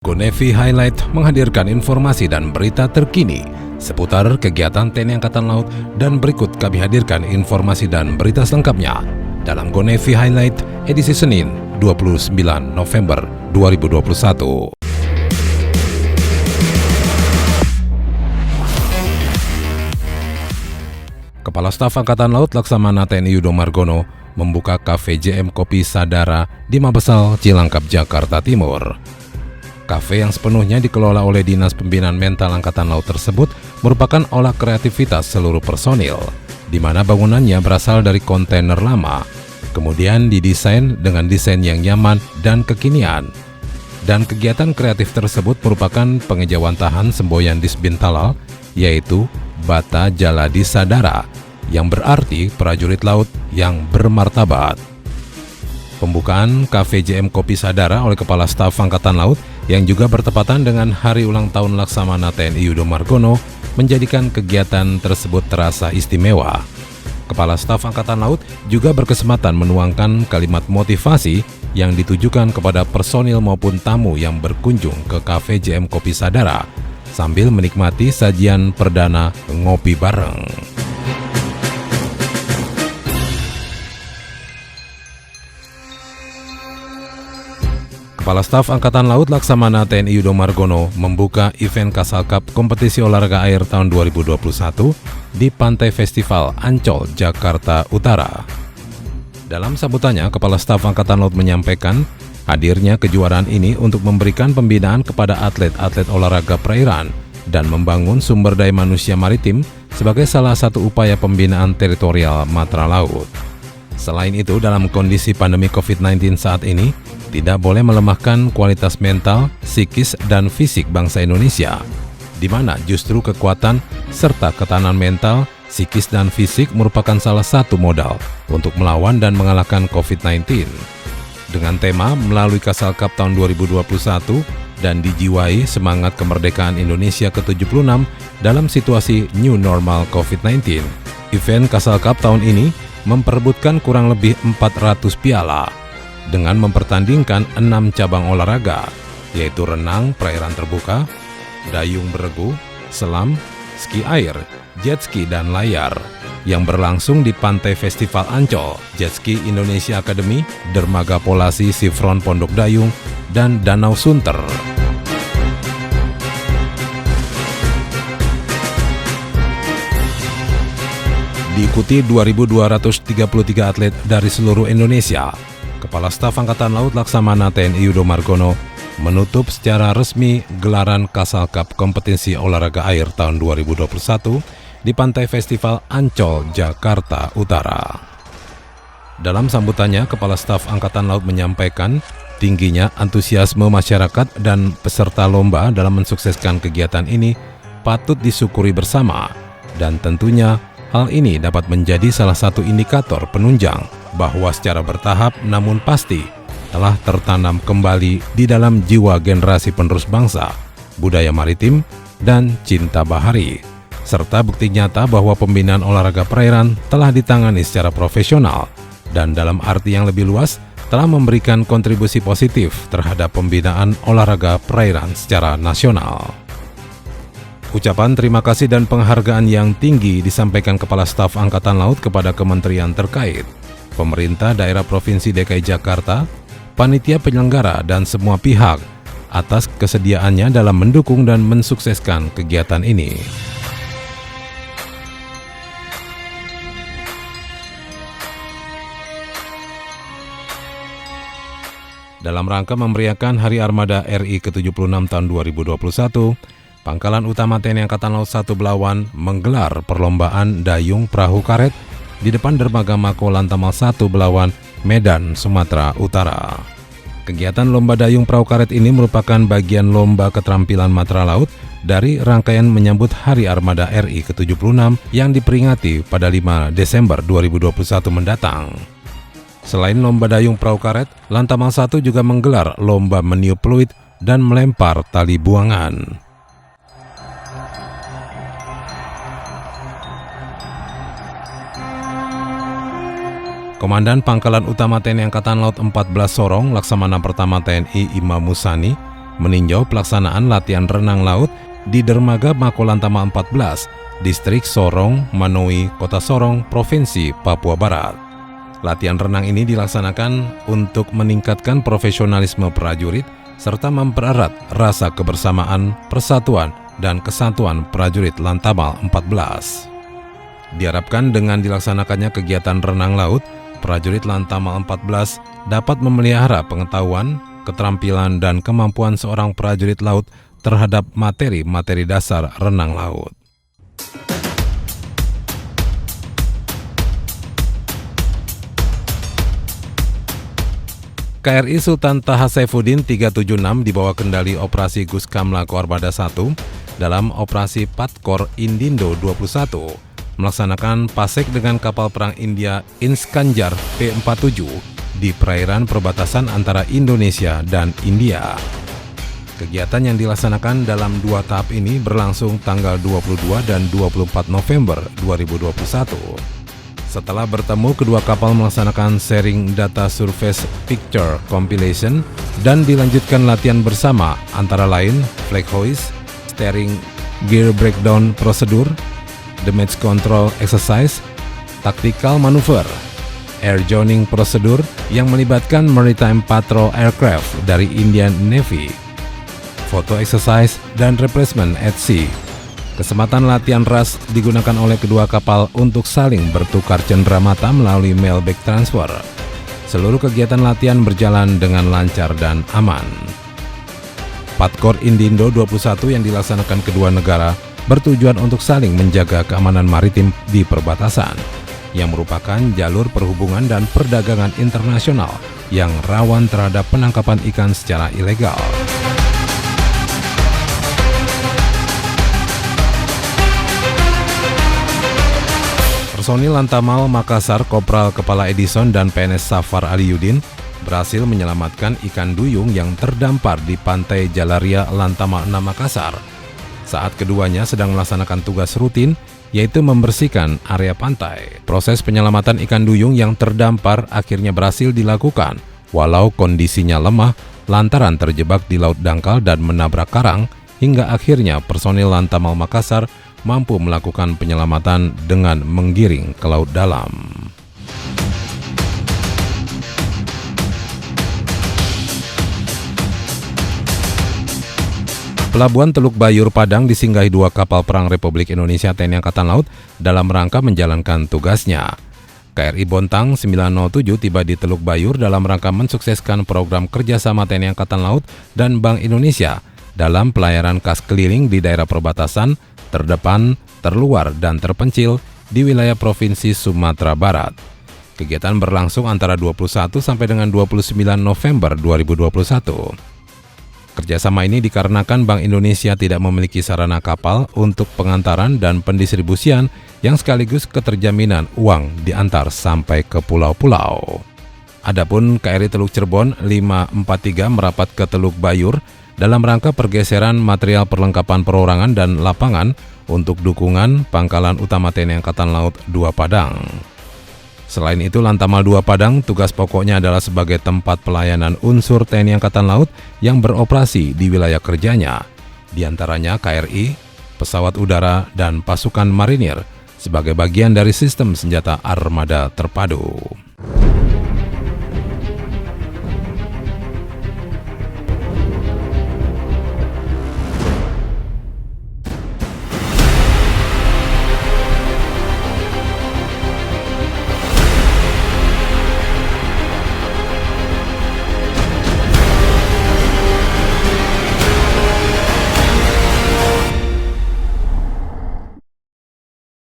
GoNavy Highlight menghadirkan informasi dan berita terkini seputar kegiatan TNI Angkatan Laut, dan berikut kami hadirkan informasi dan berita selengkapnya dalam GoNavy Highlight edisi Senin 29 November 2021. Kepala Staf Angkatan Laut Laksamana TNI Yudo Margono membuka Cafe JM Kopi Sadara di Mabesal, Cilangkap, Jakarta Timur. Kafe yang sepenuhnya dikelola oleh Dinas Pembinaan Mental Angkatan Laut tersebut merupakan olah kreativitas seluruh personil, di mana bangunannya berasal dari kontainer lama, kemudian didesain dengan desain yang nyaman dan kekinian. Dan kegiatan kreatif tersebut merupakan pengejawantahan semboyan Disbintalal, yaitu Bata Jaladi Sadara, yang berarti prajurit laut yang bermartabat. Pembukaan Cafe JM Kopi Sadara oleh Kepala Staf Angkatan Laut yang juga bertepatan dengan hari ulang tahun Laksamana TNI Yudo Margono menjadikan kegiatan tersebut terasa istimewa. Kepala Staf Angkatan Laut juga berkesempatan menuangkan kalimat motivasi yang ditujukan kepada personil maupun tamu yang berkunjung ke Cafe JM Kopi Sadara sambil menikmati sajian perdana ngopi bareng. Kepala Staf Angkatan Laut Laksamana TNI Yudo Margono membuka event Casal Cup Kompetisi Olahraga Air tahun 2021 di Pantai Festival Ancol, Jakarta Utara. Dalam sambutannya, Kepala Staf Angkatan Laut menyampaikan hadirnya kejuaraan ini untuk memberikan pembinaan kepada atlet-atlet olahraga perairan dan membangun sumber daya manusia maritim sebagai salah satu upaya pembinaan teritorial matra laut. Selain itu, dalam kondisi pandemi COVID-19 saat ini, tidak boleh melemahkan kualitas mental, psikis, dan fisik bangsa Indonesia, di mana justru kekuatan serta ketahanan mental, psikis, dan fisik merupakan salah satu modal untuk melawan dan mengalahkan COVID-19. Dengan tema melalui Casal Cup tahun 2021 dan dijiwai semangat kemerdekaan Indonesia ke-76 dalam situasi new normal COVID-19, event Casal Cup tahun ini memperebutkan kurang lebih 400 piala dengan mempertandingkan 6 cabang olahraga, yaitu renang perairan terbuka, dayung beregu, selam, ski air, jet ski, dan layar, yang berlangsung di Pantai Festival Ancol, Jet Ski Indonesia Academy, Dermaga Polasi Sifron Pondok Dayung, dan Danau Sunter. Diikuti 2.233 atlet dari seluruh Indonesia. Kepala Staf Angkatan Laut Laksamana TNI Yudo Margono menutup secara resmi gelaran Casal Cup Kompetisi Olahraga Air tahun 2021 di Pantai Festival Ancol, Jakarta Utara. Dalam sambutannya, Kepala Staf Angkatan Laut menyampaikan tingginya antusiasme masyarakat dan peserta lomba dalam mensukseskan kegiatan ini patut disyukuri bersama, dan tentunya hal ini dapat menjadi salah satu indikator penunjang bahwa secara bertahap namun pasti telah tertanam kembali di dalam jiwa generasi penerus bangsa, budaya maritim, dan cinta bahari, serta bukti nyata bahwa pembinaan olahraga perairan telah ditangani secara profesional dan dalam arti yang lebih luas telah memberikan kontribusi positif terhadap pembinaan olahraga perairan secara nasional. Ucapan terima kasih dan penghargaan yang tinggi disampaikan Kepala Staf Angkatan Laut kepada kementerian terkait, pemerintah daerah Provinsi DKI Jakarta, panitia penyelenggara, dan semua pihak atas kesediaannya dalam mendukung dan mensukseskan kegiatan ini. Dalam rangka memeriahkan Hari Armada RI ke-76 tahun 2021, Pangkalan Utama TNI Angkatan Laut 1 Belawan menggelar perlombaan dayung perahu karet di depan dermaga Mako Lantamal 1 Belawan, Medan, Sumatera Utara. Kegiatan lomba dayung perahu karet ini merupakan bagian lomba keterampilan matra laut dari rangkaian menyambut Hari Armada RI ke-76 yang diperingati pada 5 Desember 2021 mendatang. Selain lomba dayung perahu karet, Lantamal 1 juga menggelar lomba meniup peluit dan melempar tali buangan. Komandan Pangkalan Utama TNI Angkatan Laut 14 Sorong Laksamana Pertama TNI Imam Musani meninjau pelaksanaan latihan renang laut di Dermaga Makolantama 14, Distrik Sorong, Manoi, Kota Sorong, Provinsi Papua Barat. Latihan renang ini dilaksanakan untuk meningkatkan profesionalisme prajurit serta mempererat rasa kebersamaan, persatuan, dan kesatuan prajurit Lantamal 14. Diharapkan dengan dilaksanakannya kegiatan renang laut, prajurit Lantamal 14 dapat memelihara pengetahuan, keterampilan, dan kemampuan seorang prajurit laut terhadap materi-materi dasar renang laut. KRI Sultan Taha Saifuddin 376 di bawah kendali Operasi Gus Kamla Koarmada 1 dalam Operasi Patkor Indindo 21 melaksanakan pasek dengan kapal perang India Iskander P-47 di perairan perbatasan antara Indonesia dan India. Kegiatan yang dilaksanakan dalam 2 tahap ini berlangsung tanggal 22 dan 24 November 2021. Setelah bertemu, kedua kapal melaksanakan sharing data surface picture compilation dan dilanjutkan latihan bersama antara lain flag hoist, steering gear breakdown procedure, damage control exercise, tactical maneuver, air joining procedure yang melibatkan maritime patrol aircraft dari Indian Navy, photo exercise, dan replacement at sea. Kesempatan latihan RAS digunakan oleh kedua kapal untuk saling bertukar cenderamata melalui mailback transfer. Seluruh kegiatan latihan berjalan dengan lancar dan aman. Patkor Indindo 21 yang dilaksanakan kedua negara bertujuan untuk saling menjaga keamanan maritim di perbatasan, yang merupakan jalur perhubungan dan perdagangan internasional yang rawan terhadap penangkapan ikan secara ilegal. Personil Lantamal Makassar, Kopral Kepala Edison dan PNS Safar Aliyudin berhasil menyelamatkan ikan duyung yang terdampar di pantai Jalaria Lantamal 6 Makassar saat keduanya sedang melaksanakan tugas rutin, yaitu membersihkan area pantai. Proses penyelamatan ikan duyung yang terdampar akhirnya berhasil dilakukan walau kondisinya lemah lantaran terjebak di laut dangkal dan menabrak karang, hingga akhirnya personil Lantamal Makassar mampu melakukan penyelamatan dengan menggiring ke laut dalam. Pelabuhan Teluk Bayur Padang disinggahi 2 kapal perang Republik Indonesia TNI Angkatan Laut dalam rangka menjalankan tugasnya. KRI Bontang 907 tiba di Teluk Bayur dalam rangka mensukseskan program kerjasama TNI Angkatan Laut dan Bank Indonesia dalam pelayaran kas keliling di daerah perbatasan, terdepan, terluar, dan terpencil di wilayah Provinsi Sumatera Barat. Kegiatan berlangsung antara 21 sampai dengan 29 November 2021. Kerjasama ini dikarenakan Bank Indonesia tidak memiliki sarana kapal untuk pengantaran dan pendistribusian yang sekaligus keterjaminan uang diantar sampai ke pulau-pulau. Adapun KRI Teluk Cirebon 543 merapat ke Teluk Bayur dalam rangka pergeseran material perlengkapan perorangan dan lapangan untuk dukungan Pangkalan Utama TNI Angkatan Laut 2 Padang. Selain itu, Lantamal 2 Padang tugas pokoknya adalah sebagai tempat pelayanan unsur TNI Angkatan Laut yang beroperasi di wilayah kerjanya, diantaranya KRI, pesawat udara, dan pasukan marinir sebagai bagian dari sistem senjata armada terpadu.